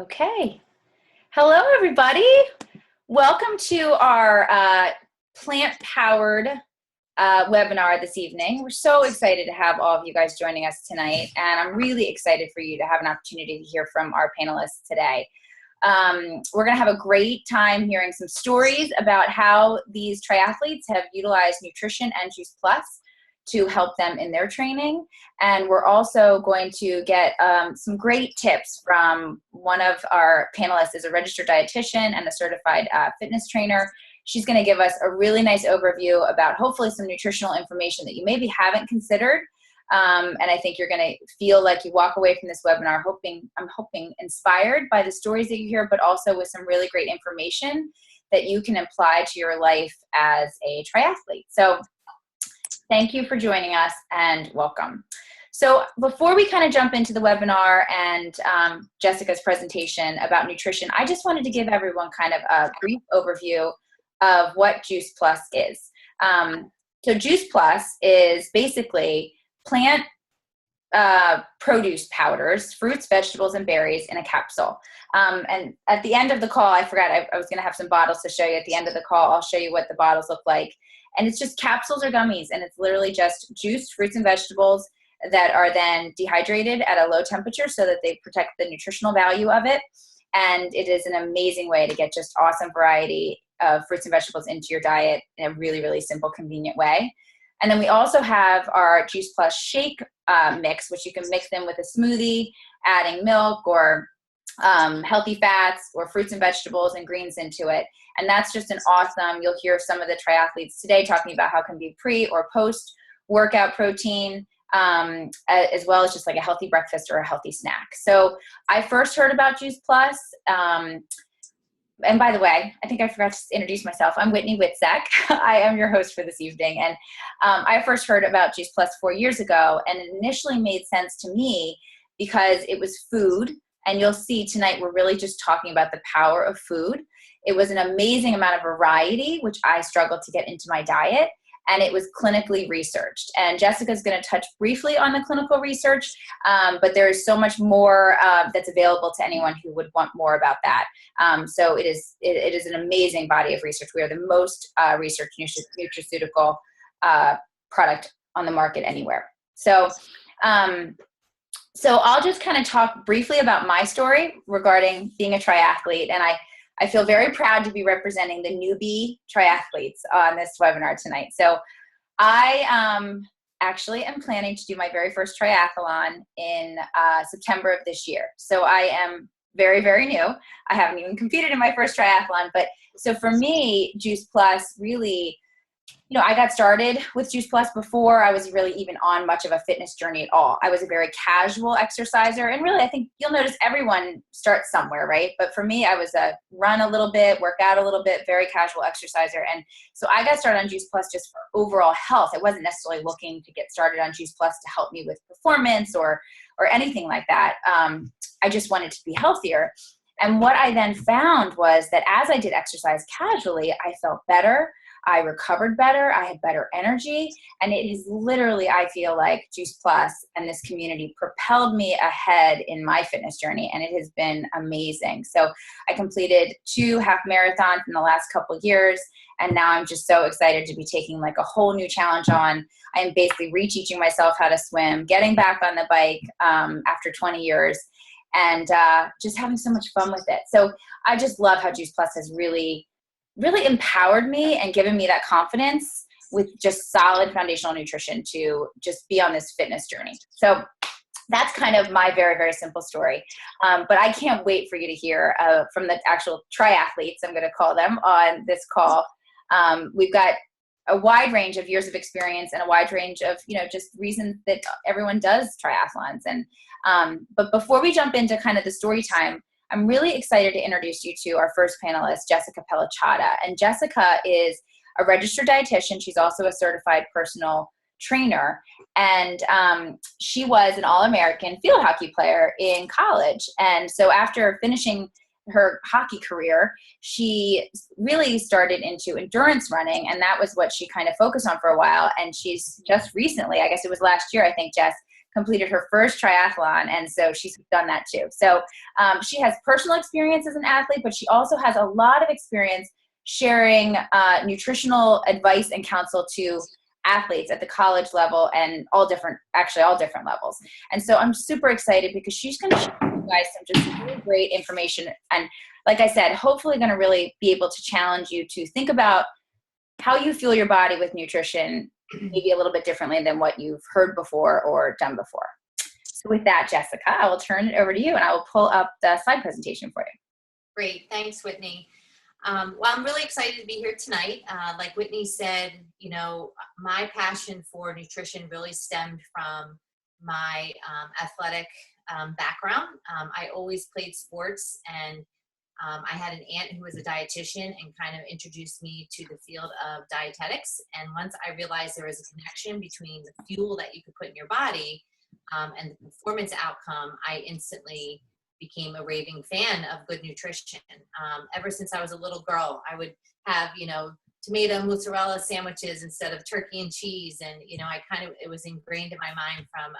Okay. Hello, everybody. Welcome to our plant-powered webinar this evening. We're so excited to have all of you guys joining us tonight, and I'm really excited for you to have an opportunity to hear from our panelists today. We're going to have a great time hearing some stories about how these triathletes have utilized nutrition and Juice Plus to help them in their training. And we're also going to get some great tips from one of our panelists is a registered dietitian and a certified fitness trainer. She's going to give us a really nice overview about hopefully some nutritional information that you maybe haven't considered. And I think you're going to feel like you walk away from this webinar I'm hoping inspired by the stories that you hear, but also with some really great information that you can apply to your life as a triathlete. So thank you for joining us and welcome. So before we kind of jump into the webinar and Jessica's presentation about nutrition, I just wanted to give everyone kind of a brief overview of what Juice Plus is. So Juice Plus is basically plant produce powders, fruits, vegetables, and berries in a capsule. And at the end of the call, I forgot I was going to have some bottles to show you. At the end of the call, I'll show you what the bottles look like. And it's just capsules or gummies, and it's literally just juiced fruits and vegetables that are then dehydrated at a low temperature so that they protect the nutritional value of it. And it is an amazing way to get just awesome variety of fruits and vegetables into your diet in a really, really simple, convenient way. And then we also have our Juice Plus shake mix, which you can mix in with a smoothie, adding milk or healthy fats or fruits and vegetables and greens into it. And that's just an awesome, you'll hear some of the triathletes today talking about how it can be pre or post workout protein, as well as just like a healthy breakfast or a healthy snack. So I first heard about Juice Plus. And by the way, I think I forgot to introduce myself. I'm Whitney Witzek. I am your host for this evening. And I first heard about Juice Plus 4 years ago, and it initially made sense to me because it was food. And you'll see tonight we're really just talking about the power of food. It was an amazing amount of variety, which I struggled to get into my diet, and it was clinically researched. And Jessica's going to touch briefly on the clinical research, but there is so much more that's available to anyone who would want more about that. So it is an amazing body of research. We are the most researched nutraceutical product on the market anywhere. So I'll just kind of talk briefly about my story regarding being a triathlete, and I feel very proud to be representing the newbie triathletes on this webinar tonight. So I actually am planning to do my very first triathlon in September of this year. So I am very, very new. I haven't even competed in my first triathlon, but so for me, Juice Plus really, I got started with Juice Plus before I was really even on much of a fitness journey at all. I was a very casual exerciser, and really I think you'll notice everyone starts somewhere, right? But for me, I was a run a little bit, work out a little bit, very casual exerciser. And so I got started on Juice Plus just for overall health. I wasn't necessarily looking to get started on Juice Plus to help me with performance or anything like that. I just wanted to be healthier. And what I then found was that as I did exercise casually, I felt better. I recovered better, I had better energy, and it has literally, I feel like Juice Plus and this community propelled me ahead in my fitness journey, and it has been amazing. So I completed 2 half marathons in the last couple of years, and now I'm just so excited to be taking like a whole new challenge on. I am basically reteaching myself how to swim, getting back on the bike after 20 years, and just having so much fun with it. So I just love how Juice Plus has really empowered me and given me that confidence with just solid foundational nutrition to just be on this fitness journey. So that's kind of my very, very simple story. But I can't wait for you to hear from the actual triathletes, I'm going to call them, on this call. We've got a wide range of years of experience and a wide range of, just reasons that everyone does triathlons. And but before we jump into kind of the story time, I'm really excited to introduce you to our first panelist, Jessica Pellicciata. And Jessica is a registered dietitian. She's also a certified personal trainer. And she was an All-American field hockey player in college. And so after finishing her hockey career, she really started into endurance running, and that was what she kind of focused on for a while. And she's just recently, I guess it was last year, I think, Jess, completed her first triathlon, and so she's done that too. So she has personal experience as an athlete, but she also has a lot of experience sharing nutritional advice and counsel to athletes at the college level and all different levels. And so I'm super excited because she's going to share with you guys some just really great information. And like I said, hopefully going to really be able to challenge you to think about how you fuel your body with nutrition, maybe a little bit differently than what you've heard before or done before. So with that, Jessica, I will turn it over to you and I will pull up the slide presentation for you. Great. Thanks, Whitney. Well, I'm really excited to be here tonight. Like Whitney said, you know, my passion for nutrition really stemmed from my athletic background. I always played sports, and I had an aunt who was a dietitian and kind of introduced me to the field of dietetics. And once I realized there was a connection between the fuel that you could put in your body and the performance outcome, I instantly became a raving fan of good nutrition. Ever since I was a little girl, I would have, you know, tomato mozzarella sandwiches instead of turkey and cheese. And, you know, it was ingrained in my mind from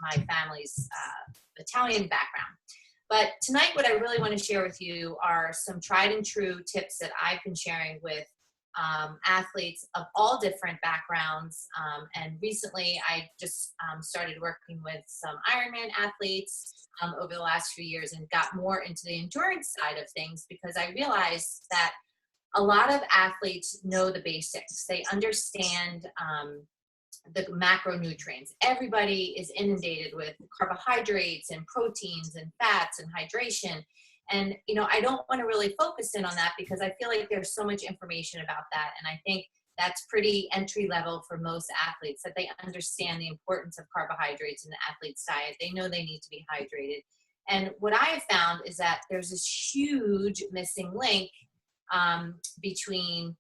my family's Italian background. But tonight, what I really want to share with you are some tried and true tips that I've been sharing with athletes of all different backgrounds. And recently, I just started working with some Ironman athletes over the last few years and got more into the endurance side of things because I realized that a lot of athletes know the basics. They understand the macronutrients. Everybody is inundated with carbohydrates and proteins and fats and hydration. And, you know, I don't want to really focus in on that because I feel like there's so much information about that. And I think that's pretty entry level for most athletes, that they understand the importance of carbohydrates in the athlete's diet. They know they need to be hydrated. And what I have found is that there's this huge missing link between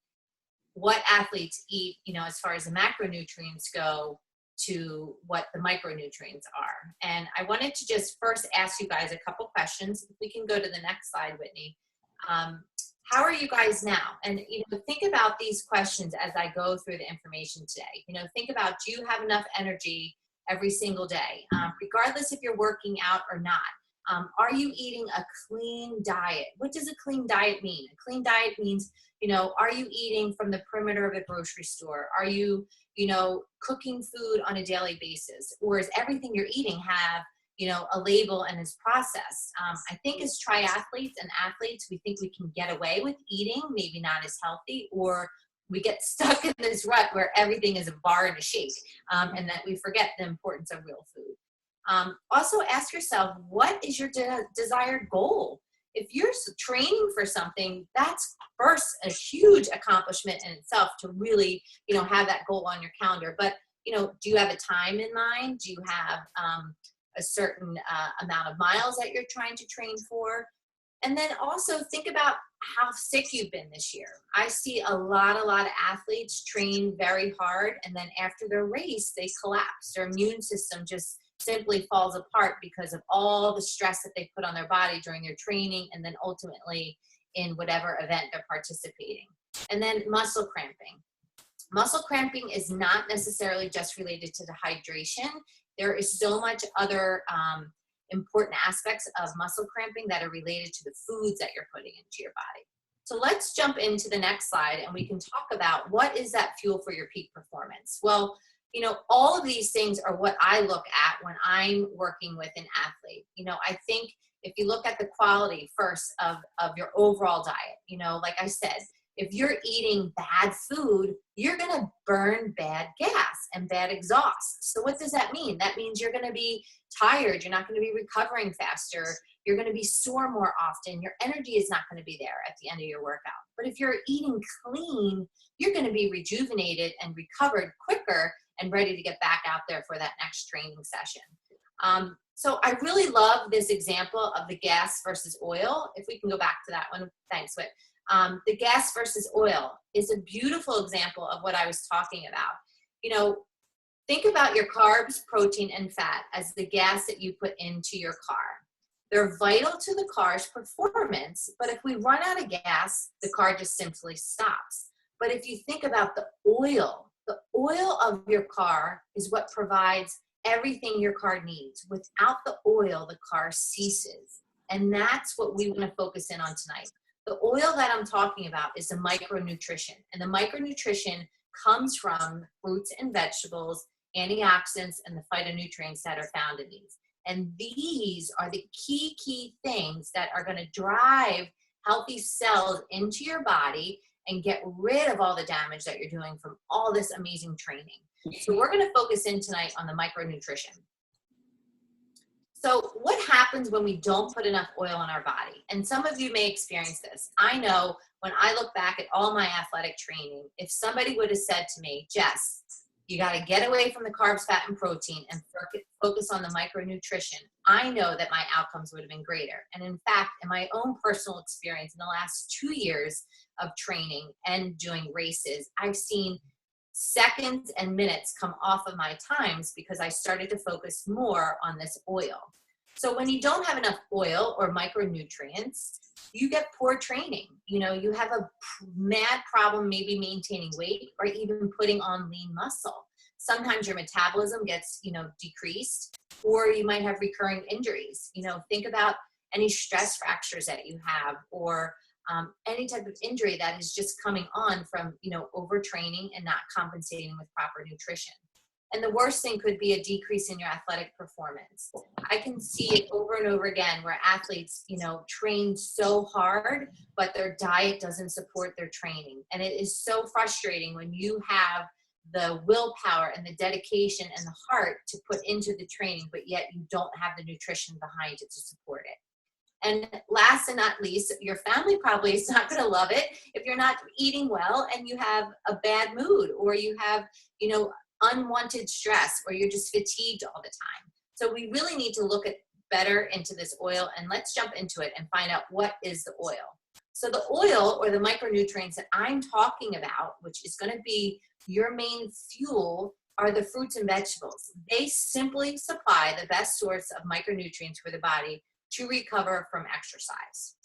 what athletes eat, you know, as far as the macronutrients go, to what the micronutrients are. And I wanted to just first ask you guys a couple questions. If we can go to the next slide, Whitney. How are you guys now? And, you know, think about these questions as I go through the information today. You know, think about, do you have enough energy every single day, regardless if you're working out or not? Are you eating a clean diet? What does a clean diet mean? A clean diet means, you know, are you eating from the perimeter of a grocery store? Are you, you know, cooking food on a daily basis? Or is everything you're eating have, you know, a label and is processed? I think as triathletes and athletes, we think we can get away with eating maybe not as healthy, or we get stuck in this rut where everything is a bar and a shake, and that we forget the importance of real food. Also ask yourself, what is your desired goal? If you're training for something, that's first a huge accomplishment in itself to really, you know, have that goal on your calendar. But, you know, do you have a time in mind? Do you have a certain amount of miles that you're trying to train for? And then also think about how sick you've been this year. I see a lot of athletes train very hard, and then after their race, they collapse. Their immune system just simply falls apart because of all the stress that they put on their body during their training, and then ultimately in whatever event they're participating. And then muscle cramping. Muscle cramping is not necessarily just related to the hydration. There is so much other important aspects of muscle cramping that are related to the foods that you're putting into your body. So let's jump into the next slide and we can talk about what is that fuel for your peak performance. Well, you know, all of these things are what I look at when I'm working with an athlete. You know, I think if you look at the quality first of your overall diet, you know, like I said, if you're eating bad food, you're going to burn bad gas and bad exhaust. So what does that mean? That means you're going to be tired. You're not going to be recovering faster. You're going to be sore more often. Your energy is not going to be there at the end of your workout. But if you're eating clean, you're going to be rejuvenated and recovered quicker and ready to get back out there for that next training session. So I really love this example of the gas versus oil. If we can go back to that one. Thanks, Whit. The gas versus oil is a beautiful example of what I was talking about. You know, think about your carbs, protein, and fat as the gas that you put into your car. They're vital to the car's performance, but if we run out of gas, the car just simply stops. But if you think about the oil of your car is what provides everything your car needs. Without the oil, the car ceases. And that's what we want to focus in on tonight. The oil that I'm talking about is the micronutrition. And the micronutrition comes from fruits and vegetables, antioxidants, and the phytonutrients that are found in these. And these are the key things that are going to drive healthy cells into your body and get rid of all the damage that you're doing from all this amazing training. So we're going to focus in tonight on the micronutrition. So what happens when we don't put enough oil in our body? And some of you may experience this. I know when I look back at all my athletic training, if somebody would have said to me, Jess, you got to get away from the carbs, fat, and protein and focus on the micronutrition, I know that my outcomes would have been greater. And in fact, in my own personal experience in the last 2 years of training and doing races, I've seen seconds and minutes come off of my times because I started to focus more on this oil. So when you don't have enough oil or micronutrients, you get poor training. You know, you have a mad problem maybe maintaining weight or even putting on lean muscle. Sometimes your metabolism gets, decreased, or you might have recurring injuries. Think about any stress fractures that you have, or any type of injury that is just coming on from, overtraining and not compensating with proper nutrition. And the worst thing could be a decrease in your athletic performance. I can see it over and over again where athletes, train so hard, but their diet doesn't support their training. And it is so frustrating when you have the willpower and the dedication and the heart to put into the training, but yet you don't have the nutrition behind it to support it. And last and not least, your family probably is not going to love it if you're not eating well and you have a bad mood, or you have, unwanted stress, or you're just fatigued all the time. So we really need to look at better into this oil, and let's jump into it and find out what is the oil. So the oil, or the micronutrients that I'm talking about, which is going to be your main fuel, are the fruits and vegetables. They simply supply the best source of micronutrients for the body to recover from exercise.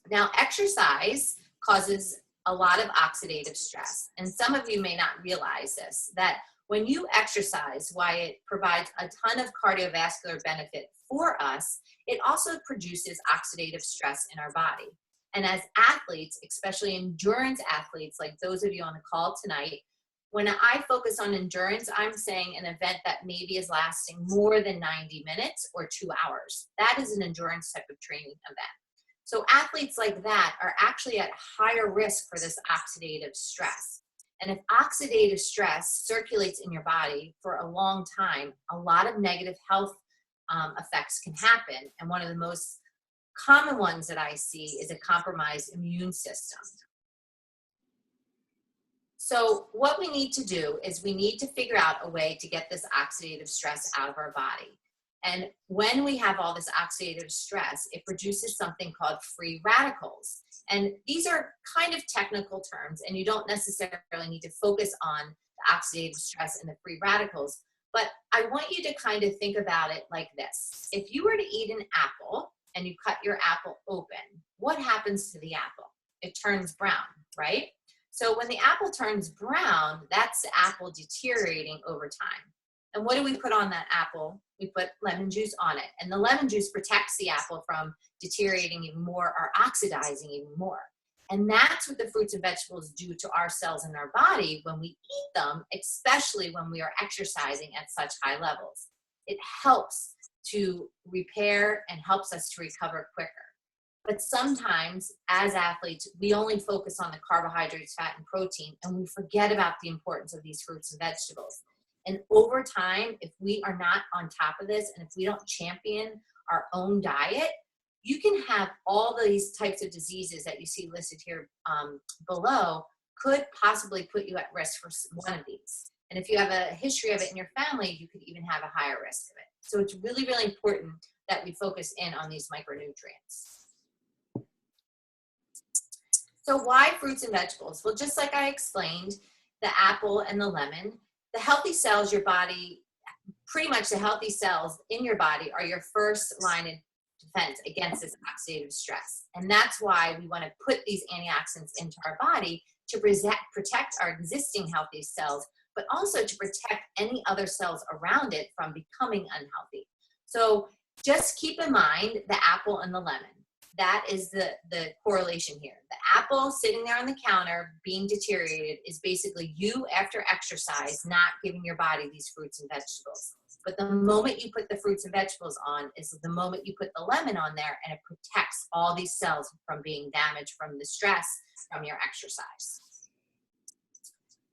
Now, exercise causes a lot of oxidative stress. And some of you may not realize this, that when you exercise, while it provides a ton of cardiovascular benefit for us, it also produces oxidative stress in our body. And as athletes, especially endurance athletes, like those of you on the call tonight, when I focus on endurance, I'm saying an event that maybe is lasting more than 90 minutes or 2 hours. That is an endurance type of training event. So athletes like that are actually at higher risk for this oxidative stress. And if oxidative stress circulates in your body for a long time, a lot of negative health effects can happen. And one of the most common ones that I see is a compromised immune system. So what we need to do is we need to figure out a way to get this oxidative stress out of our body. And when we have all this oxidative stress, it produces something called free radicals. And these are kind of technical terms, and you don't necessarily need to focus on the oxidative stress and the free radicals. But I want you to kind of think about it like this. If you were to eat an apple and you cut your apple open, what happens to the apple? It turns brown, right? So when the apple turns brown, that's the apple deteriorating over time. And what do we put on that apple? We put lemon juice on it. And the lemon juice protects the apple from deteriorating even more or oxidizing even more. And that's what the fruits and vegetables do to our cells in our body when we eat them, especially when we are exercising at such high levels. It helps to repair and helps us to recover quicker. But sometimes, as athletes, we only focus on the carbohydrates, fat, and protein, and we forget about the importance of these fruits and vegetables. And over time, if we are not on top of this, and if we don't champion our own diet, you can have all these types of diseases that you see listed here below could possibly put you at risk for one of these. And if you have a history of it in your family, you could even have a higher risk of it. So it's really, really important that we focus in on these micronutrients. So why fruits and vegetables? Well, just like I explained, the apple and the lemon, the healthy cells your body pretty much the healthy cells in your body are your first line of defense against this oxidative stress. And that's why we want to put these antioxidants into our body to protect our existing healthy cells, but also to protect any other cells around it from becoming unhealthy. So just keep in mind the apple and the lemon. That is the correlation here. The apple sitting there on the counter being deteriorated is basically you after exercise not giving your body these fruits and vegetables. But the moment you put the fruits and vegetables on is the moment you put the lemon on there, and it protects all these cells from being damaged from the stress from your exercise.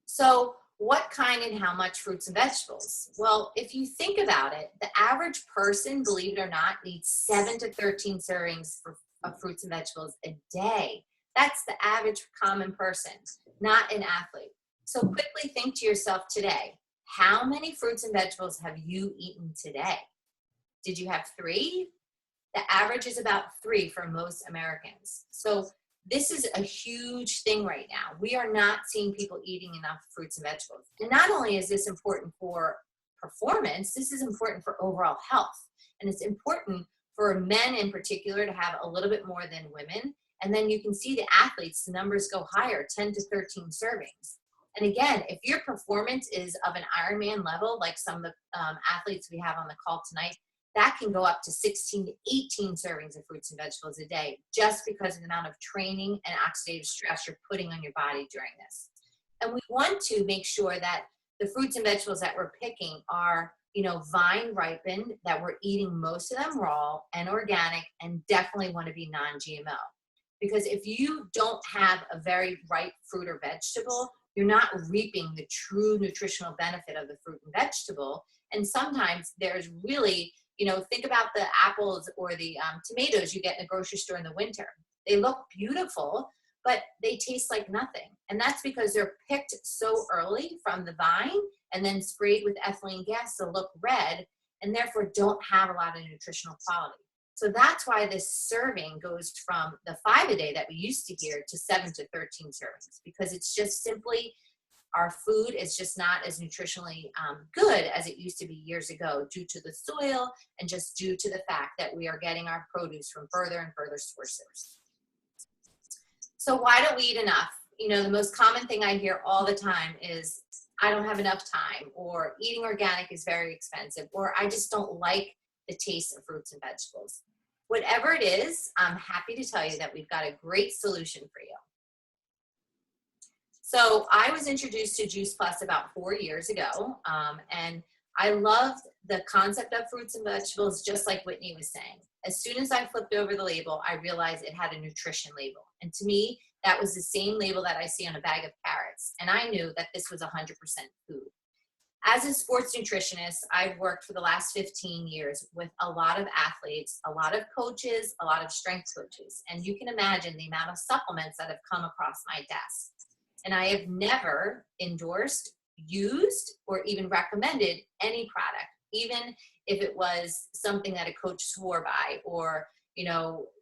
So what kind and how much fruits and vegetables? Well, if you think about it, the average person, believe it or not, needs 7 to 13 servings of fruits and vegetables a day. That's the average common person, not an athlete. So quickly think to yourself today, how many fruits and vegetables have you eaten today? Did you have 3? The average is about 3 for most Americans. So this is a huge thing right now. We are not seeing people eating enough fruits and vegetables. And not only is this important for performance, this is important for overall health. And it's important for men in particular to have a little bit more than women. And then you can see the athletes, the numbers go higher, 10 to 13 servings. And again, if your performance is of an Ironman level, like some of the athletes we have on the call tonight, that can go up to 16 to 18 servings of fruits and vegetables a day, just because of the amount of training and oxidative stress you're putting on your body during this. And we want to make sure that the fruits and vegetables that we're picking are, vine ripened, that we're eating most of them raw and organic, and definitely want to be non-GMO. Because if you don't have a very ripe fruit or vegetable, you're not reaping the true nutritional benefit of the fruit and vegetable. And sometimes there's really, think about the apples or the tomatoes you get in the grocery store in the winter. They look beautiful, but they taste like nothing. And that's because they're picked so early from the vine and then sprayed with ethylene gas to look red, and therefore don't have a lot of nutritional quality. So that's why this serving goes from the 5 a day that we used to hear to 7 to 13 servings, because it's just simply, our food is just not as nutritionally good as it used to be years ago, due to the soil and just due to the fact that we are getting our produce from further and further sources. So why don't we eat enough? The most common thing I hear all the time is, I don't have enough time, or eating organic is very expensive, or I just don't like the taste of fruits and vegetables. Whatever it is, I'm happy to tell you that we've got a great solution for you. So I was introduced to Juice Plus about 4 years ago, and I loved the concept of fruits and vegetables, just like Whitney was saying. As soon as I flipped over the label, I realized it had a nutrition label. And to me, that was the same label that I see on a bag of carrots. And I knew that this was 100% food. As a sports nutritionist, I've worked for the last 15 years with a lot of athletes, a lot of coaches, a lot of strength coaches. And you can imagine the amount of supplements that have come across my desk. And I have never endorsed, used, or even recommended any product, even if it was something that a coach swore by, or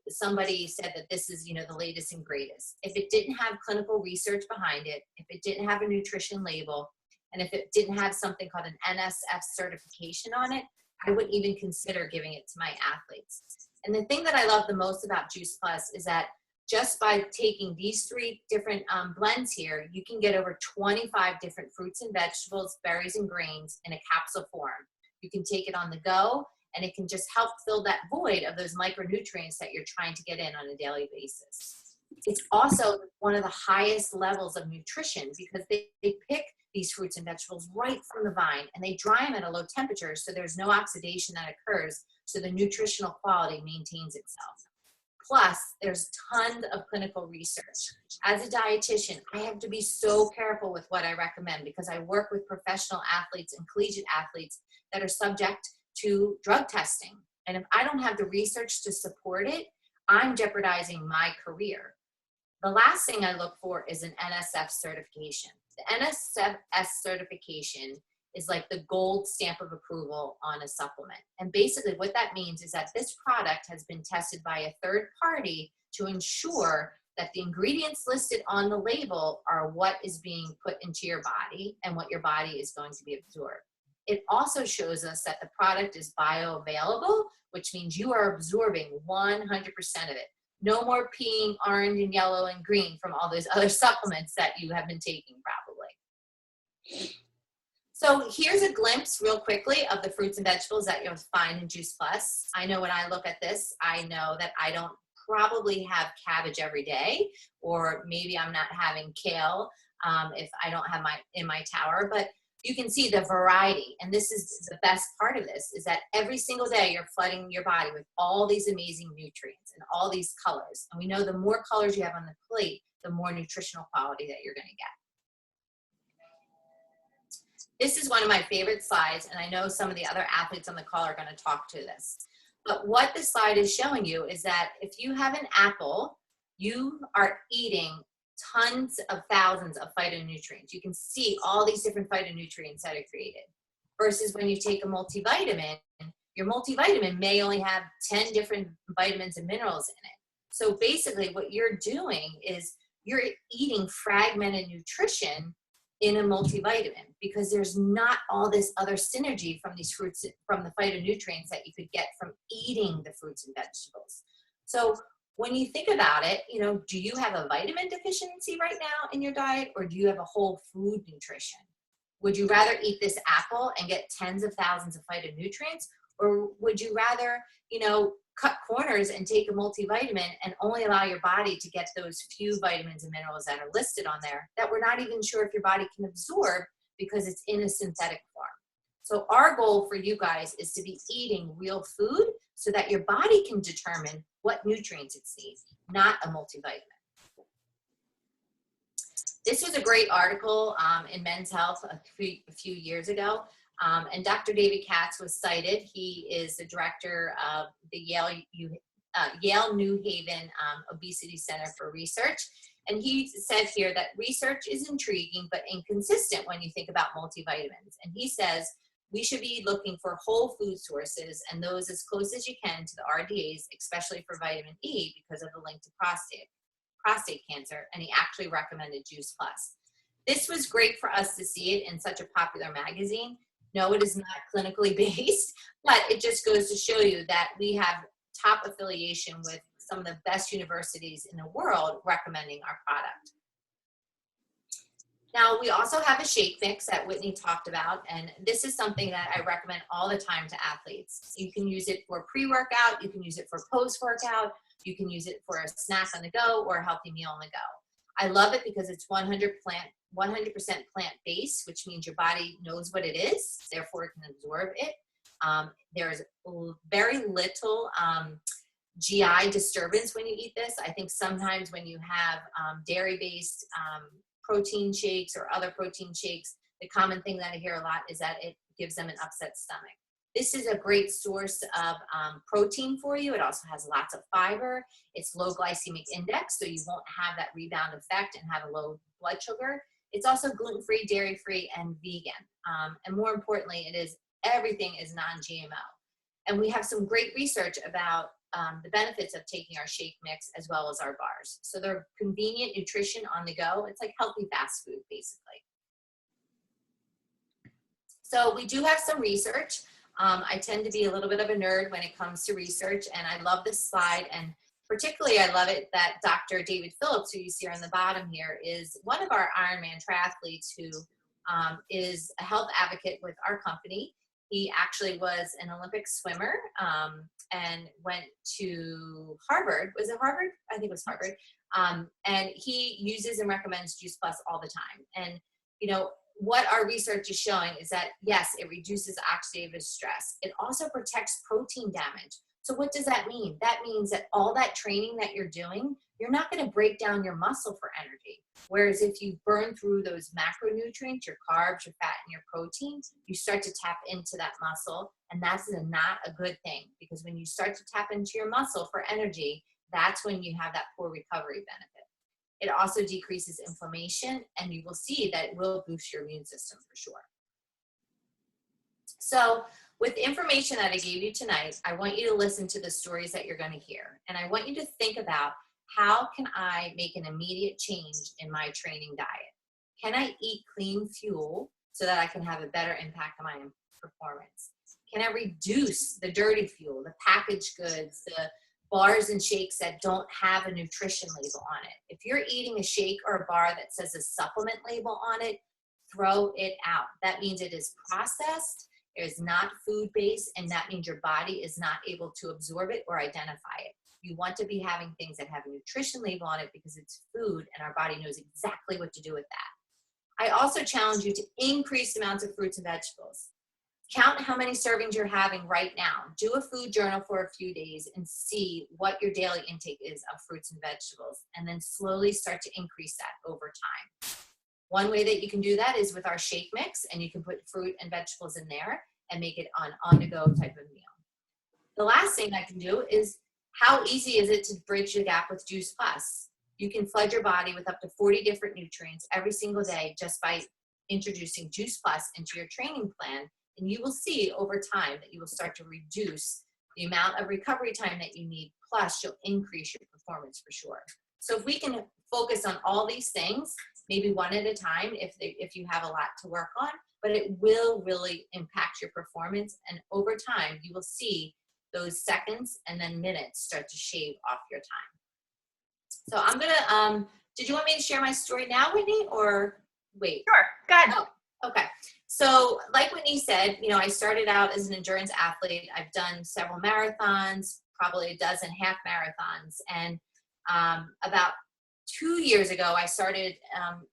somebody said that this is the latest and greatest. If it didn't have clinical research behind it, if it didn't have a nutrition label, and if it didn't have something called an NSF certification on it, I wouldn't even consider giving it to my athletes. And the thing that I love the most about Juice Plus is that just by taking these 3 different blends here, you can get over 25 different fruits and vegetables, berries and grains in a capsule form. You can take it on the go, and it can just help fill that void of those micronutrients that you're trying to get in on a daily basis. It's also one of the highest levels of nutrition, because they pick these fruits and vegetables right from the vine, and they dry them at a low temperature, so there's no oxidation that occurs, so the nutritional quality maintains itself. Plus, there's tons of clinical research. As a dietitian, I have to be so careful with what I recommend, because I work with professional athletes and collegiate athletes that are subject to drug testing. And if I don't have the research to support it, I'm jeopardizing my career. The last thing I look for is an NSF certification. The NSF certification is like the gold stamp of approval on a supplement. And basically what that means is that this product has been tested by a third party to ensure that the ingredients listed on the label are what is being put into your body and what your body is going to be absorbed. it also shows us that the product is bioavailable, which means you are absorbing 100% of it. No more peeing orange and yellow and green from all those other supplements that you have been taking probably. So here's a glimpse real quickly of the fruits and vegetables that you'll find in Juice Plus. I know when I look at this, I know that I don't probably have cabbage every day, or maybe I'm not having kale if I don't have in my tower, but you can see the variety. And this is the best part of this, is that every single day you're flooding your body with all these amazing nutrients and all these colors. And we know the more colors you have on the plate, the more nutritional quality that you're going to get. This is one of my favorite slides, and I know some of the other athletes on the call are going to talk to this. But what this slide is showing you is that if you have an apple, you are eating tons of thousands of phytonutrients. You can see all these different phytonutrients that are created. Versus when you take a multivitamin, your multivitamin may only have 10 different vitamins and minerals in it. So basically what you're doing is you're eating fragmented nutrition in a multivitamin, because there's not all this other synergy from these fruits, from the phytonutrients that you could get from eating the fruits and vegetables. So when you think about it, you know, do you have a vitamin deficiency right now in your diet, or do you have a whole food nutrition? Would you rather eat this apple and get tens of thousands of phytonutrients, or would you rather, you know, cut corners and take a multivitamin and only allow your body to get those few vitamins and minerals that are listed on there that we're not even sure if your body can absorb because it's in a synthetic form? So our goal for you guys is to be eating real food so that your body can determine what nutrients it needs, not a multivitamin. This was a great article in Men's Health a few years ago, and Dr. David Katz was cited. He is the director of the Yale New Haven Obesity Center for Research, and he said here that research is intriguing but inconsistent when you think about multivitamins. And he says we should be looking for whole food sources and those as close as you can to the RDAs, especially for vitamin E because of the link to prostate cancer, and he actually recommended Juice Plus. This was great for us to see it in such a popular magazine. No, it is not clinically based, but it just goes to show you that we have top affiliation with some of the best universities in the world recommending our product. Now, we also have a shake mix that Whitney talked about, and this is something that I recommend all the time to athletes. You can use it for pre-workout, you can use it for post-workout, you can use it for a snack on the go or a healthy meal on the go. I love it because it's 100% plant-based, which means your body knows what it is, therefore it can absorb it. There's very little GI disturbance when you eat this. I think sometimes when you have dairy-based protein shakes or other protein shakes, the common thing that I hear a lot is that it gives them an upset stomach. This is a great source of protein for you. It also has lots of fiber. It's low glycemic index, so you won't have that rebound effect and have a low blood sugar. It's also gluten-free, dairy-free, and vegan. And more importantly, everything is non-GMO. And we have some great research about the benefits of taking our shake mix as well as our bars. So they're convenient nutrition on the go. It's like healthy fast food, basically. So we do have some research. I tend to be a little bit of a nerd when it comes to research, and I love this slide, and particularly I love it that Dr. David Phillips, who you see on the bottom here, is one of our Ironman triathletes who is a health advocate with our company. He actually was an Olympic swimmer and went to Harvard. Was it Harvard? I think it was Harvard. And he uses and recommends Juice Plus all the time. And, you know, what our research is showing is that, yes, it reduces oxidative stress. It also protects protein damage. So what does that mean? That means that all that training that you're doing, you're not going to break down your muscle for energy. Whereas if you burn through those macronutrients, your carbs, your fat, and your protein, you start to tap into that muscle. And that's not a good thing, because when you start to tap into your muscle for energy, that's when you have that poor recovery benefit. It also decreases inflammation, and you will see that it will boost your immune system for sure. So with the information that I gave you tonight, I want you to listen to the stories that you're going to hear. And I want you to think about, how can I make an immediate change in my training diet? Can I eat clean fuel so that I can have a better impact on my performance? Can I reduce the dirty fuel, the packaged goods, the bars and shakes that don't have a nutrition label on it? If you're eating a shake or a bar that says a supplement label on it, throw it out. That means it is processed, it is not food-based, and that means your body is not able to absorb it or identify it. You want to be having things that have a nutrition label on it because it's food and our body knows exactly what to do with that. I also challenge you to increase amounts of fruits and vegetables. Count how many servings you're having right now. Do a food journal for a few days and see what your daily intake is of fruits and vegetables, and then slowly start to increase that over time. One way that you can do that is with our shake mix, and you can put fruit and vegetables in there and make it an on-the-go type of meal. The last thing I can do is, how easy is it to bridge the gap with Juice Plus? You can flood your body with up to 40 different nutrients every single day just by introducing Juice Plus into your training plan, and you will see over time that you will start to reduce the amount of recovery time that you need, plus you'll increase your performance for sure. So if we can focus on all these things, maybe one at a time if you have a lot to work on, but it will really impact your performance, and over time you will see those seconds and then minutes start to shave off your time. So I'm gonna, did you want me to share my story now, Whitney, or wait? Sure, go ahead. Oh, okay. So like Whitney said, I started out as an endurance athlete. I've done several marathons, probably a dozen half marathons. And about 2 years ago, I started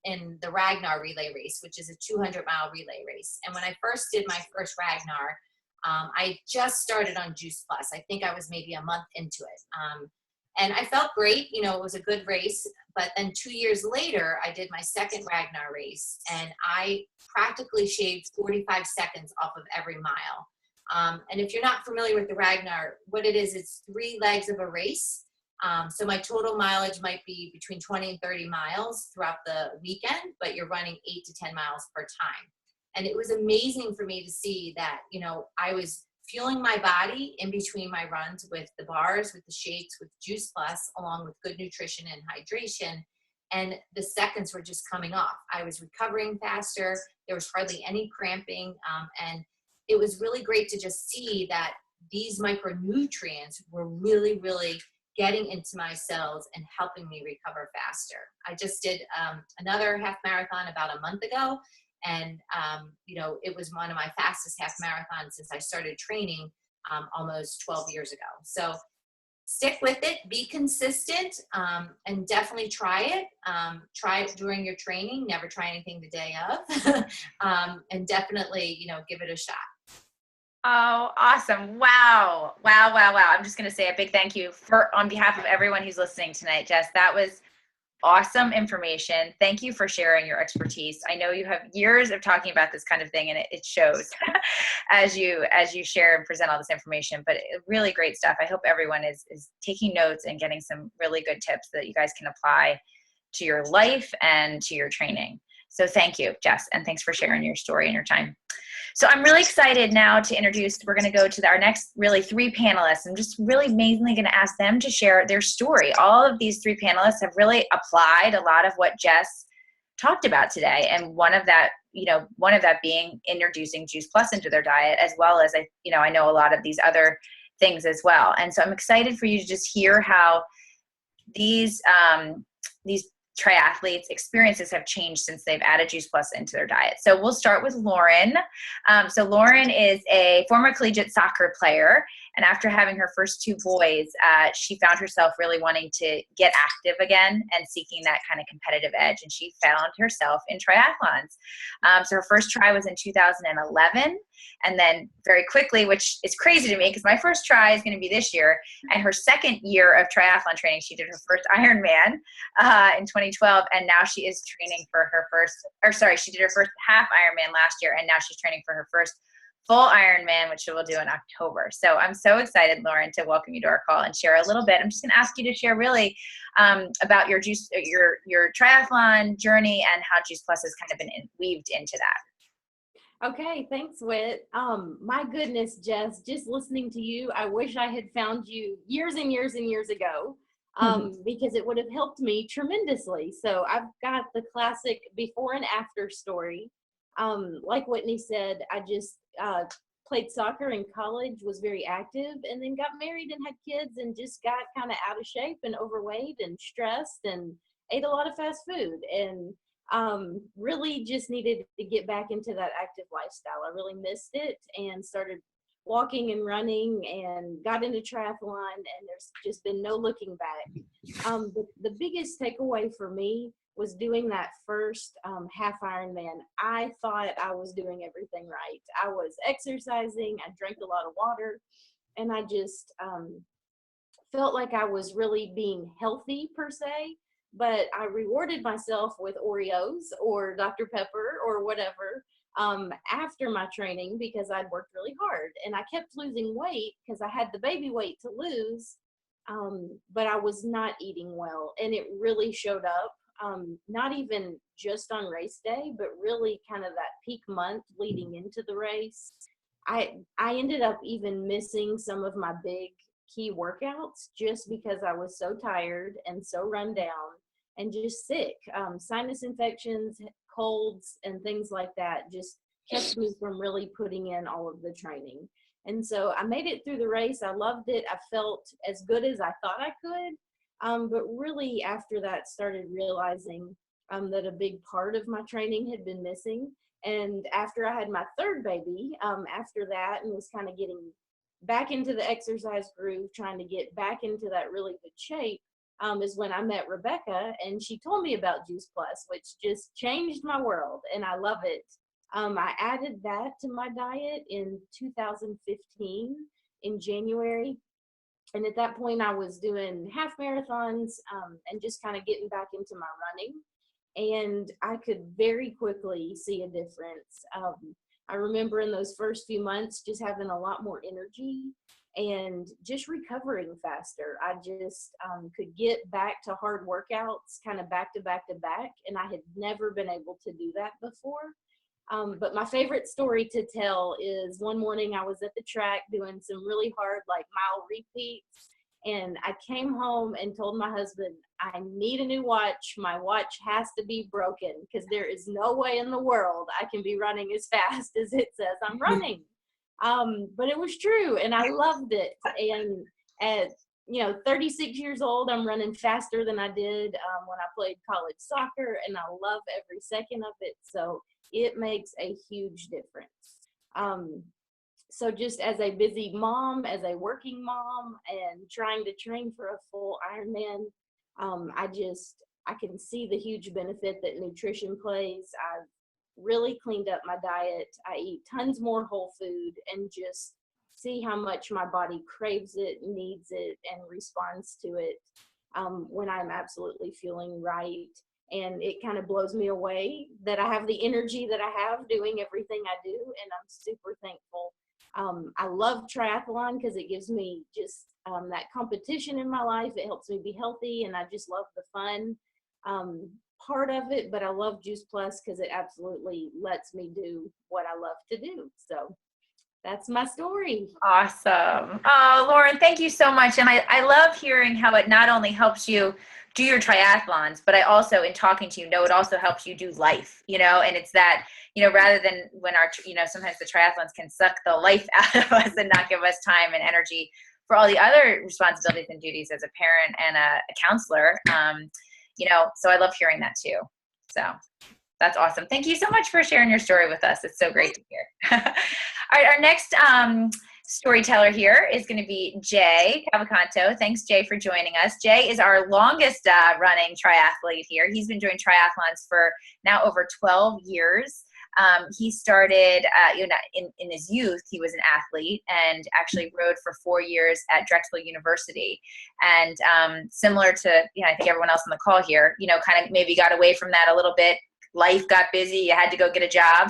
in the Ragnar relay race, which is a 200-mile relay race. And when I first did my first Ragnar, I just started on Juice Plus. I think I was maybe a month into it. And I felt great, it was a good race, but then 2 years later, I did my second Ragnar race, and I practically shaved 45 seconds off of every mile. And if you're not familiar with the Ragnar, what it is, it's 3 legs of a race. So my total mileage might be between 20 and 30 miles throughout the weekend, but you're running 8 to 10 miles per time. And it was amazing for me to see that, I was fueling my body in between my runs with the bars, with the shakes, with Juice Plus, along with good nutrition and hydration. And the seconds were just coming off. I was recovering faster. There was hardly any cramping. And it was really great to just see that these micronutrients were really, really getting into my cells and helping me recover faster. I just did another half marathon about a month ago. And, it was one of my fastest half marathons since I started training almost 12 years ago. So stick with it, be consistent, and definitely try it. Try it during your training, never try anything the day of, and definitely, give it a shot. Oh, awesome. Wow. Wow, wow, wow. I'm just going to say a big thank you on behalf of everyone who's listening tonight, Jess. That was awesome information. Thank you for sharing your expertise. I know you have years of talking about this kind of thing, and it shows as you share and present all this information, but really great stuff. I hope everyone is taking notes and getting some really good tips that you guys can apply to your life and to your training. So thank you, Jess, and thanks for sharing your story and your time. So I'm really excited now to introduce, we're going to go to our next really 3 panelists. I'm just really mainly going to ask them to share their story. All of these 3 panelists have really applied a lot of what Jess talked about today. And one of that being introducing Juice Plus into their diet, as well as, I know a lot of these other things as well. And so I'm excited for you to just hear how these triathletes' experiences have changed since they've added Juice Plus into their diet. So we'll start with Lauren. So Lauren is a former collegiate soccer player, and after having her first 2 boys, she found herself really wanting to get active again and seeking that kind of competitive edge, and she found herself in triathlons. So her first try was in 2011, and then very quickly, which is crazy to me because my first try is going to be this year, and her second year of triathlon training, she did her first Ironman in 2012, and now she is training for her she did her first half Ironman last year, and now she's training for her first full Ironman, which she will do in October. So I'm so excited, Lauren, to welcome you to our call and share a little bit. I'm just going to ask you to share really about your triathlon journey and how Juice Plus has kind of been weaved into that. Okay, thanks, Whit. My goodness, Jess, just listening to you, I wish I had found you years and years and years ago, because it would have helped me tremendously. So I've got the classic before and after story. Like Whitney said, I just played soccer in college, was very active, and then got married and had kids and just got kind of out of shape and overweight and stressed and ate a lot of fast food, and really just needed to get back into that active lifestyle. I really missed it and started walking and running and got into triathlon, and there's just been no looking back. The biggest takeaway for me was doing that first half Ironman. I thought I was doing everything right. I was exercising, I drank a lot of water, and I just felt like I was really being healthy per se, but I rewarded myself with Oreos or Dr. Pepper or whatever after my training because I'd worked really hard, and I kept losing weight because I had the baby weight to lose, but I was not eating well, and it really showed up. Not even just on race day, but really kind of that peak month leading into the race. I ended up even missing some of my big key workouts just because I was so tired and so run down and just sick. Sinus infections, colds, and things like that just kept me from really putting in all of the training. And so I made it through the race. I loved it. I felt as good as I thought I could. But really after that started realizing that a big part of my training had been missing. And after I had my third baby, after that, and was kind of getting back into the exercise groove, trying to get back into that really good shape, is when I met Rebecca, and she told me about Juice Plus, which just changed my world, and I love it. I added that to my diet in 2015 in January. And at that point, I was doing half marathons and just kind of getting back into my running. And I could very quickly see a difference. I remember in those first few months just having a lot more energy and just recovering faster. I just could get back to hard workouts kind of back to back to back. And I had never been able to do that before. But my favorite story to tell is one morning I was at the track doing some really hard like mile repeats, and I came home and told my husband, I need a new watch. My watch has to be broken because there is no way in the world I can be running as fast as it says I'm running. But it was true, and I loved it. And at 36 years old, I'm running faster than I did when I played college soccer, and I love every second of it. So it makes a huge difference. So just as a busy mom, as a working mom, and trying to train for a full Ironman, I can see the huge benefit that nutrition plays. I've really cleaned up my diet. I eat tons more whole food and just see how much my body craves it, needs it, and responds to it when I'm absolutely feeling right. And it kind of blows me away that I have the energy that I have doing everything I do, and I'm super thankful. I love triathlon because it gives me just that competition in my life. It helps me be healthy, and I just love the fun part of it. But I love Juice Plus because it absolutely lets me do what I love to do. So that's my story. Awesome. Oh, Lauren, thank you so much. And I love hearing how it not only helps you do your triathlons, but I also, in talking to you, know it also helps you do life, and it's that, rather than when sometimes the triathlons can suck the life out of us and not give us time and energy for all the other responsibilities and duties as a parent and a counselor, so I love hearing that too. So that's awesome. Thank you so much for sharing your story with us. It's so great to hear. All right, our next storyteller here is going to be Jay Cavalcanto. Thanks, Jay, for joining us. Jay is our longest running triathlete here. He's been doing triathlons for now over 12 years. He started, in his youth, he was an athlete and actually rode for 4 years at Drexel University. And similar to, I think everyone else on the call here, kind of maybe got away from that a little bit. Life got busy. You had to go get a job.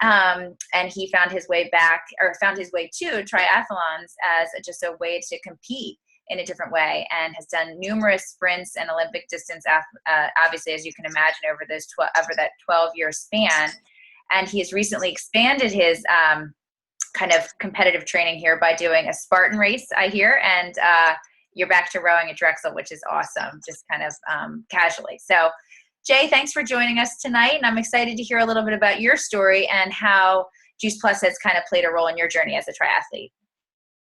And he found his way to triathlons as just a way to compete in a different way, and has done numerous sprints and Olympic distance, obviously, as you can imagine, over that 12-year span. And he has recently expanded his kind of competitive training here by doing a Spartan race, I hear, and you're back to rowing at Drexel, which is awesome, just kind of casually. So, Jay, thanks for joining us tonight. And I'm excited to hear a little bit about your story and how Juice Plus has kind of played a role in your journey as a triathlete.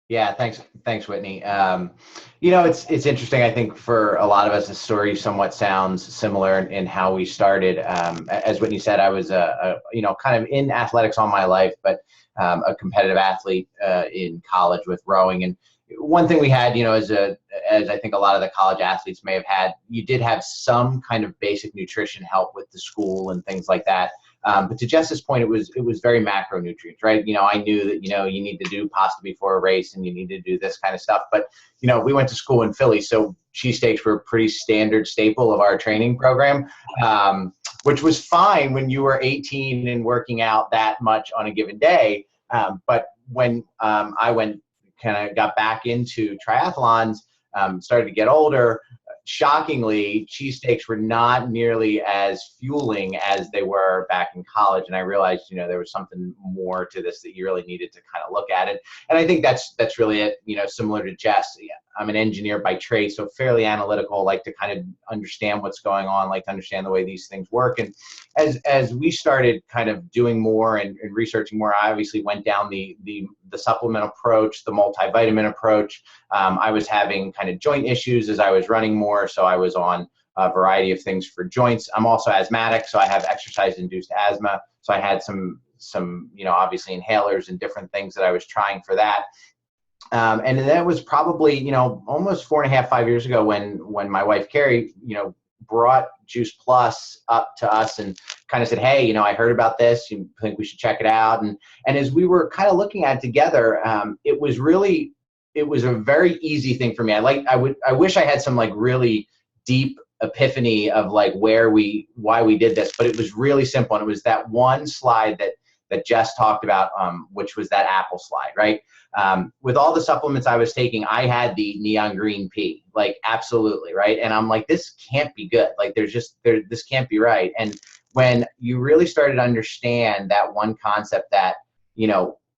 Yeah, thanks, Whitney. It's interesting. I think for a lot of us, the story somewhat sounds similar in how we started. As Whitney said, I was kind of in athletics all my life, but a competitive athlete in college with rowing. And one thing we had, as I think a lot of the college athletes may have had, you did have some kind of basic nutrition help with the school and things like that. But to Jess's point, it was very macronutrients, right? I knew that, you need to do pasta before a race and you need to do this kind of stuff. But, we went to school in Philly, so cheesesteaks were a pretty standard staple of our training program, which was fine when you were 18 and working out that much on a given day. But when I got back into triathlons, started to get older, shockingly, cheesesteaks were not nearly as fueling as they were back in college. And I realized, there was something more to this that you really needed to kind of look at it. And I think that's really it, similar to Jess. Yeah, I'm an engineer by trade, so fairly analytical, like to kind of understand what's going on, like to understand the way these things work. And as we started kind of doing more and researching more, I obviously went down the supplement approach, the multivitamin approach. I was having kind of joint issues as I was running more, so I was on a variety of things for joints. I'm also asthmatic, so I have exercise-induced asthma. So I had some obviously inhalers and different things that I was trying for that. And that was probably, almost 4.5, 5 years ago when my wife, Carrie, brought Juice Plus up to us and kind of said, hey, I heard about this. You think we should check it out? And as we were kind of looking at it together, it was a very easy thing for me. I wish I had some like really deep epiphany of like why we did this, but it was really simple. And it was that one slide that Jess talked about, which was that apple slide, right? With all the supplements I was taking, I had the neon green pea, like absolutely, right? And I'm like, this can't be good. Like this can't be right. And when you really started to understand that one concept that,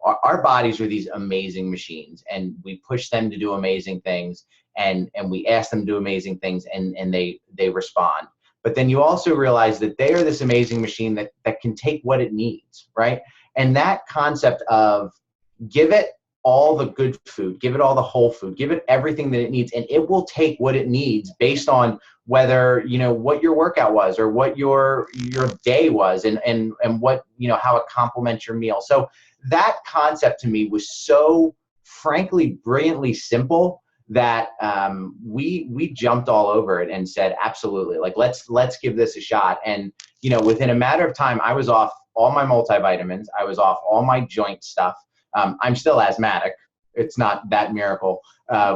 our bodies are these amazing machines and we push them to do amazing things and we ask them to do amazing things and they respond. But then you also realize that they are this amazing machine that can take what it needs, right? And that concept of give it all the good food, give it all the whole food, give it everything that it needs, and it will take what it needs based on whether, what your workout was or what your day was and what, how it complements your meal. So that concept to me was so frankly brilliantly simple that we jumped all over it and said, absolutely, like let's give this a shot. And within a matter of time, I was off all my multivitamins, I was off all my joint stuff. I'm still asthmatic. It's not that miracle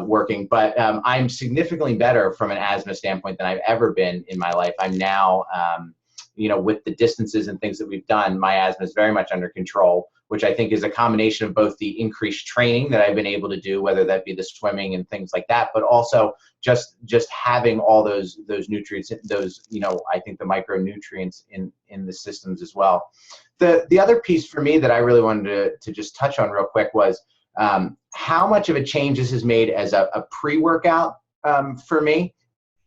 working, but I'm significantly better from an asthma standpoint than I've ever been in my life. I'm now, with the distances and things that we've done, my asthma is very much under control, which I think is a combination of both the increased training that I've been able to do, whether that be the swimming and things like that, but also just having all those nutrients, I think the micronutrients in the systems as well. The other piece for me that I really wanted to just touch on real quick was how much of a change this has made as a pre-workout for me.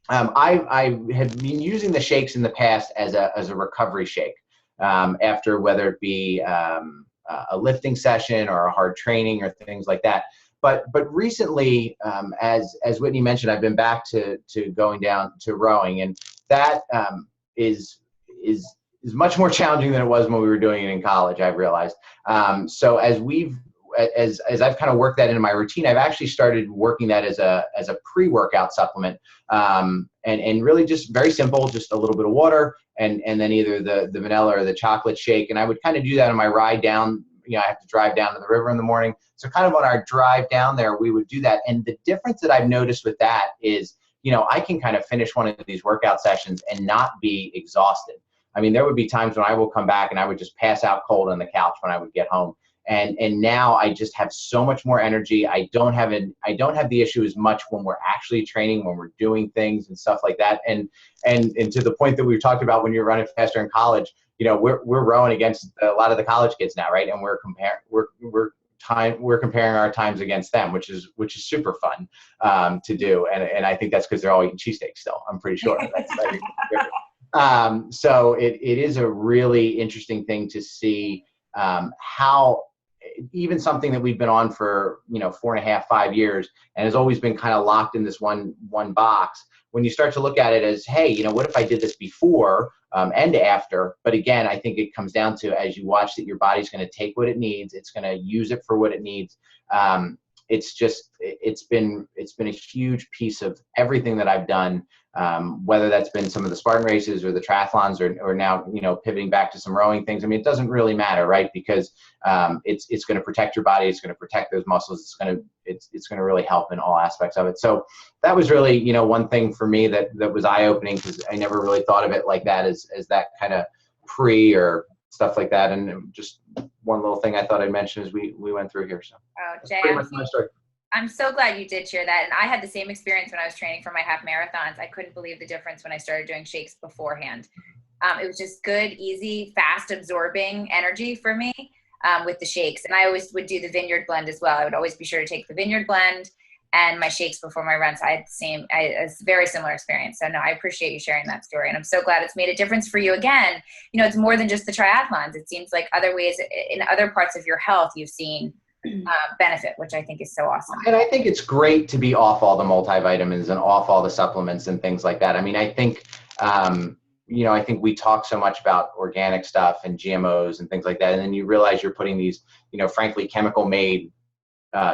I have been using the shakes in the past as a recovery shake after whether it be a lifting session or a hard training or things like that. But recently, as Whitney mentioned, I've been back to going down to rowing, and that is much more challenging than it was when we were doing it in college, I've realized. So as I've kind of worked that into my routine, I've actually started working that as a pre-workout supplement, and really just very simple, just a little bit of water and then either the vanilla or the chocolate shake. And I would kind of do that on my ride down. I have to drive down to the river in the morning. So kind of on our drive down there, we would do that. And the difference that I've noticed with that is, I can kind of finish one of these workout sessions and not be exhausted. I mean, there would be times when I will come back and I would just pass out cold on the couch when I would get home. And now I just have so much more energy. I don't have the issue as much when we're actually training, when we're doing things and stuff like that. And to the point that we talked about when you're running faster in college, we're rowing against a lot of the college kids now, right? And we're comparing our times against them, which is super fun to do. And I think that's because they're all eating cheesesteaks still. I'm pretty sure. So it is a really interesting thing to see how even something that we've been on for 4.5, 5 years and has always been kind of locked in this one box. When you start to look at it as, hey, what if I did this before and after? But again, I think it comes down to, as you watch, that your body's going to take what it needs. It's going to use it for what it needs. It's been a huge piece of everything that I've done, whether that's been some of the Spartan races or the triathlons or now, pivoting back to some rowing things. I mean, it doesn't really matter, right? Because it's going to protect your body. It's going to protect those muscles. It's going to really help in all aspects of it. So that was really, one thing for me that was eye-opening, because I never really thought of it like that, as that kind of pre or stuff like that. And just one little thing I thought I'd mention as we went through here. So Jay, I'm so glad you did share that. And I had the same experience when I was training for my half marathons. I couldn't believe the difference when I started doing shakes beforehand. It was just good, easy, fast absorbing energy for me with the shakes. And I always would do the vineyard blend as well. I would always be sure to take the vineyard blend and my shakes before my runs. I had a very similar experience. So no, I appreciate you sharing that story. And I'm so glad it's made a difference for you. Again, it's more than just the triathlons. It seems like other ways in other parts of your health you've seen benefit, which I think is so awesome. And I think it's great to be off all the multivitamins and off all the supplements and things like that. I mean, I think, I think we talk so much about organic stuff and GMOs and things like that. And then you realize you're putting these, frankly, chemical made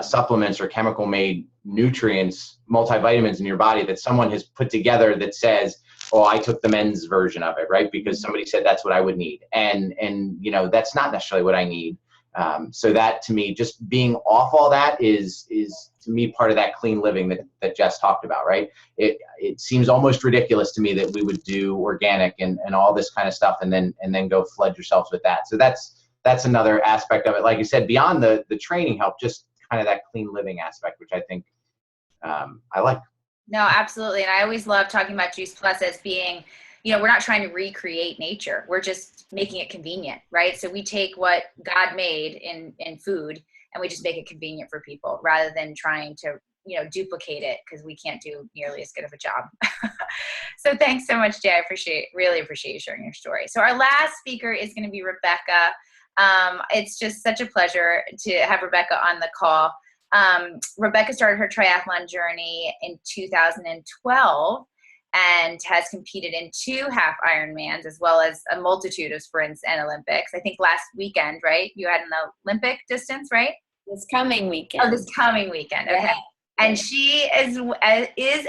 supplements or chemical made nutrients, multivitamins in your body that someone has put together that says, oh, I took the men's version of it, right? Because somebody said that's what I would need. And that's not necessarily what I need. So that, to me, just being off all that is to me part of that clean living that Jess talked about, right? It seems almost ridiculous to me that we would do organic and all this kind of stuff and then go flood yourselves with that. So that's another aspect of it. Like you said, beyond the training help, just kind of that clean living aspect, which I think I like. No, absolutely. And I always love talking about Juice Plus as being, we're not trying to recreate nature. We're just making it convenient, right? So we take what God made in food and we just make it convenient for people rather than trying to, duplicate it, because we can't do nearly as good of a job. So thanks so much, Jay. I really appreciate you sharing your story. So our last speaker is going to be Rebecca. It's just such a pleasure to have Rebecca on the call. Rebecca started her triathlon journey in 2012 and has competed in 2 half Ironmans as well as a multitude of sprints and Olympics. I think last weekend, right? You had an Olympic distance, right? This coming weekend. Oh, this coming weekend. Okay. Yeah. And she is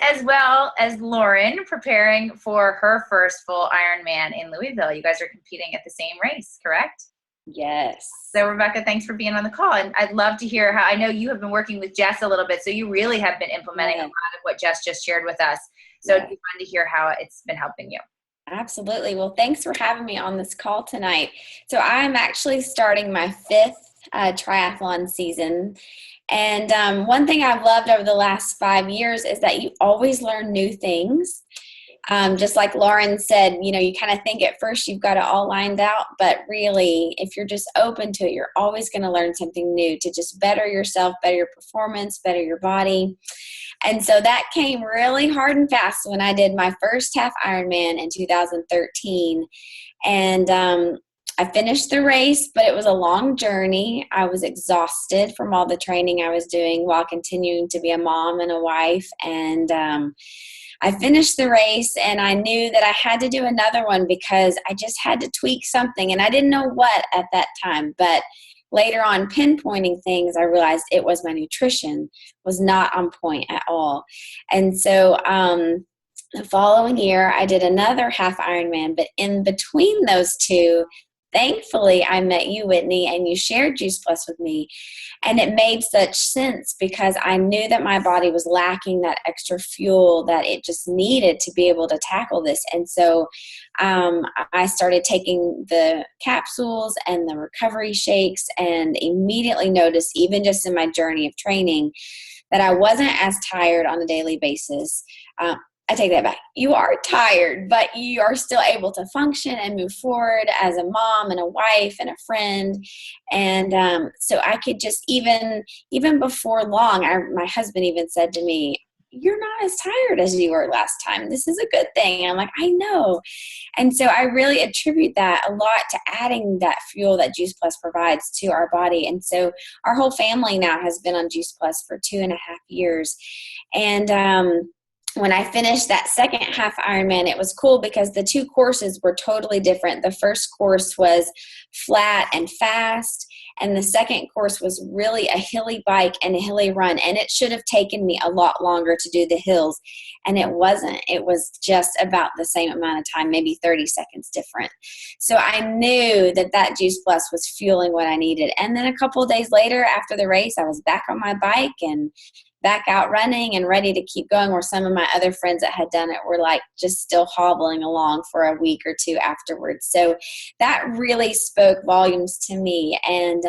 as well as Lauren preparing for her first full Ironman in Louisville. You guys are competing at the same race, correct? Yes. So Rebecca, thanks for being on the call. And I'd love to hear how, I know you have been working with Jess a little bit, so you really have been implementing a lot of what Jess just shared with us. So it'd be fun to hear how it's been helping you. Absolutely. Well, thanks for having me on this call tonight. So I'm actually starting my 5th triathlon season. And one thing I've loved over the last 5 years is that you always learn new things. Just like Lauren said, you kind of think at first you've got it all lined out, but really, if you're just open to it, you're always going to learn something new to just better yourself, better your performance, better your body. And so that came really hard and fast when I did my first half Ironman in 2013. And I finished the race, but it was a long journey. I was exhausted from all the training I was doing while continuing to be a mom and a wife. And I finished the race, and I knew that I had to do another one because I just had to tweak something. And I didn't know what at that time, but later on, pinpointing things, I realized it was my nutrition was not on point at all. And so the following year, I did another half Ironman, but in between those two, thankfully, I met you, Whitney, and you shared Juice Plus with me. And it made such sense because I knew that my body was lacking that extra fuel that it just needed to be able to tackle this. And so I started taking the capsules and the recovery shakes and immediately noticed, even just in my journey of training, that I wasn't as tired on a daily basis. I take that back. You are tired, but you are still able to function and move forward as a mom and a wife and a friend. And so I could just even before long, my husband even said to me, you're not as tired as you were last time. This is a good thing. And I'm like, I know. And so I really attribute that a lot to adding that fuel that Juice Plus provides to our body. And so our whole family now has been on Juice Plus for 2.5 years. And when I finished that second half Ironman, it was cool because the 2 courses were totally different. The first course was flat and fast, and the second course was really a hilly bike and a hilly run. And it should have taken me a lot longer to do the hills, and it wasn't. It was just about the same amount of time, maybe 30 seconds different. So I knew that Juice Plus was fueling what I needed. And then a couple of days later after the race, I was back on my bike and back out running and ready to keep going, where some of my other friends that had done it were like just still hobbling along for a week or 2 afterwards. So that really spoke volumes to me. And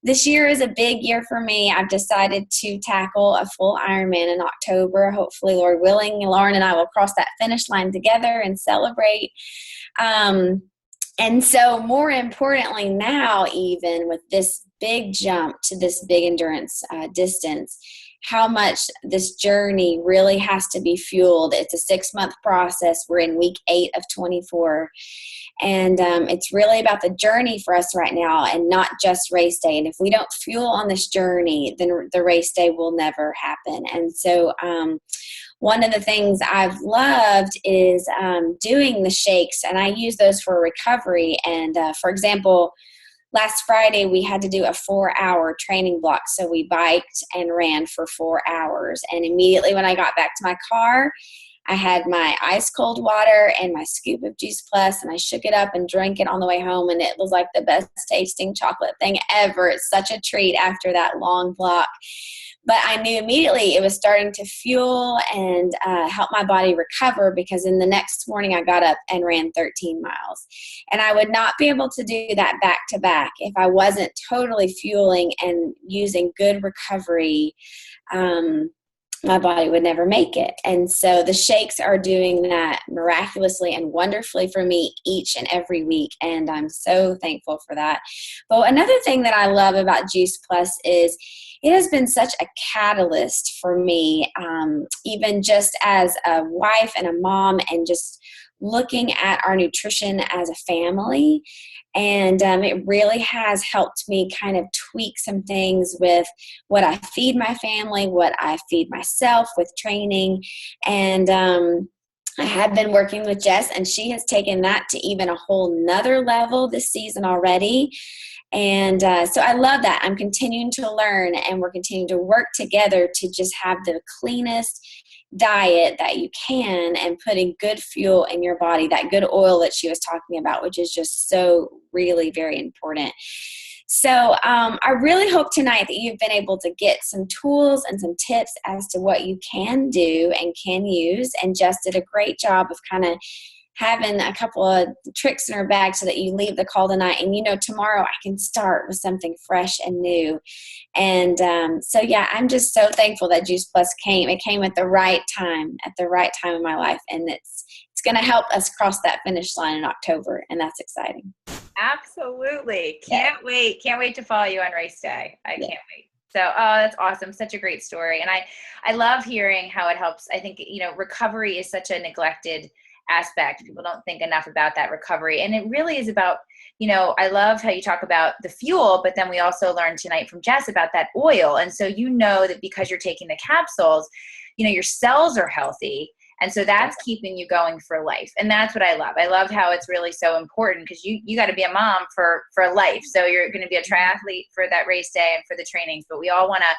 this year is a big year for me. I've decided to tackle a full Ironman in October. Hopefully, Lord willing, Lauren and I will cross that finish line together and celebrate. And so more importantly now, even with this big jump to this big endurance distance, how much this journey really has to be fueled. It's a 6-month process. We're in week 8 of 24. And it's really about the journey for us right now and not just race day. And if we don't fuel on this journey, then the race day will never happen. And so one of the things I've loved is doing the shakes, and I use those for recovery. And for example, last Friday, we had to do a 4-hour training block. So we biked and ran for 4 hours. And immediately when I got back to my car, I had my ice cold water and my scoop of Juice Plus, and I shook it up and drank it on the way home. And it was like the best tasting chocolate thing ever. It's such a treat after that long block. But I knew immediately it was starting to fuel and help my body recover, because in the next morning I got up and ran 13 miles. And I would not be able to do that back to back if I wasn't totally fueling and using good recovery. My body would never make it. And so the shakes are doing that miraculously and wonderfully for me each and every week. And I'm so thankful for that. But another thing that I love about Juice Plus is it has been such a catalyst for me, even just as a wife and a mom, and just looking at our nutrition as a family. And it really has helped me kind of tweak some things with what I feed my family, what I feed myself with training. And I have been working with Jess, and she has taken that to even a whole nother level this season already. And so I love that. I'm continuing to learn, and we're continuing to work together to just have the cleanest diet that you can, and putting good fuel in your body, that good oil that she was talking about, which is just so really very important. So I really hope tonight that you've been able to get some tools and some tips as to what you can do and can use. And Jess did a great job of kind of having a couple of tricks in her bag so that you leave the call tonight and, tomorrow I can start with something fresh and new. And so, yeah, I'm just so thankful that Juice Plus came. It came at the right time in my life. And it's going to help us cross that finish line in October. And that's exciting. Absolutely. Can't wait. Can't wait to follow you on race day. I can't wait. So, that's awesome. Such a great story. And I love hearing how it helps. I think, recovery is such a neglected aspect. People don't think enough about that recovery. And it really is about, I love how you talk about the fuel, but then we also learned tonight from Jess about that oil. And so that because you're taking the capsules, your cells are healthy. And so that's keeping you going for life. And that's what I love. I love how it's really so important, because you got to be a mom for life. So you're going to be a triathlete for that race day and for the trainings, but we all want to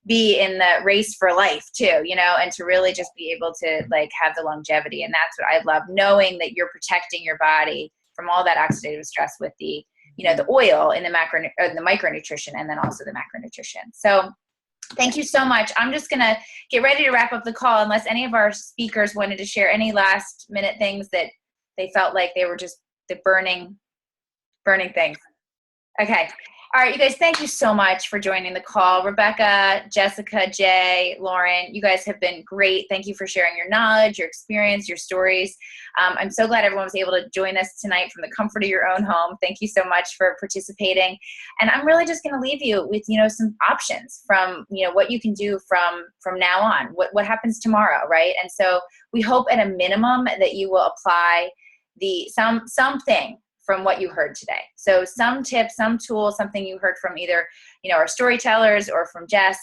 be in the race for life too, and to really just be able to have the longevity. And that's what I love, knowing that you're protecting your body from all that oxidative stress with the, the oil and the micronutrition, and then also the macronutrition. So thank you so much. I'm just going to get ready to wrap up the call, unless any of our speakers wanted to share any last minute things that they felt like they were just the burning things. Okay. All right, you guys, thank you so much for joining the call. Rebecca, Jessica, Jay, Lauren, you guys have been great. Thank you for sharing your knowledge, your experience, your stories. I'm so glad everyone was able to join us tonight from the comfort of your own home. Thank you so much for participating. And I'm really just going to leave you with, some options from, what you can do from now on, what happens tomorrow, right? And so we hope at a minimum that you will apply something from what you heard today. So some tips, some tools, something you heard from either, our storytellers or from Jess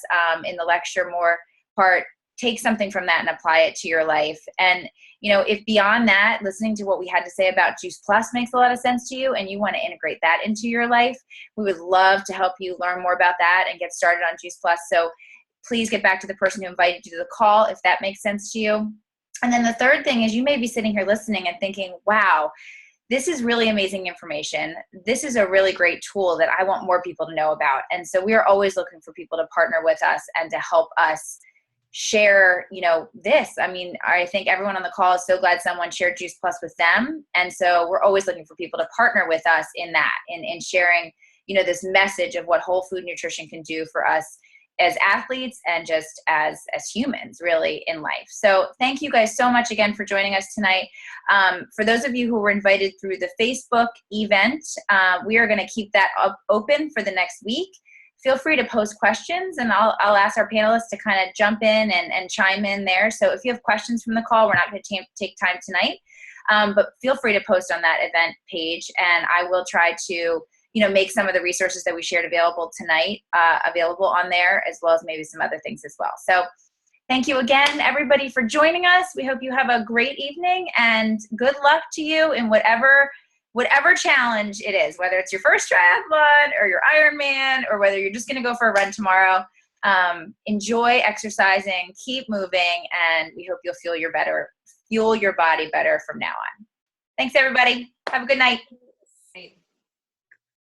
in the lecture more part, take something from that and apply it to your life. And, if beyond that, listening to what we had to say about Juice Plus makes a lot of sense to you and you want to integrate that into your life, we would love to help you learn more about that and get started on Juice Plus. So please get back to the person who invited you to the call if that makes sense to you. And then the third thing is you may be sitting here listening and thinking, wow, this is really amazing information. This is a really great tool that I want more people to know about. And so we are always looking for people to partner with us and to help us share, this. I mean, I think everyone on the call is so glad someone shared Juice Plus with them. And so we're always looking for people to partner with us in that, in sharing, this message of what whole food nutrition can do for us as athletes and just as humans really in life. So thank you guys so much again for joining us tonight. For those of you who were invited through the Facebook event, we are going to keep that open for the next week. Feel free to post questions and I'll ask our panelists to kind of jump in and chime in there. So if you have questions from the call, we're not going to take time tonight, but feel free to post on that event page and I will try to make some of the resources that we shared available tonight available on there, as well as maybe some other things as well. So thank you again, everybody, for joining us. We hope you have a great evening and good luck to you in whatever challenge it is, whether it's your first triathlon or your Ironman or whether you're just going to go for a run tomorrow. Enjoy exercising, keep moving, and we hope you'll fuel your body better from now on. Thanks, everybody. Have a good night.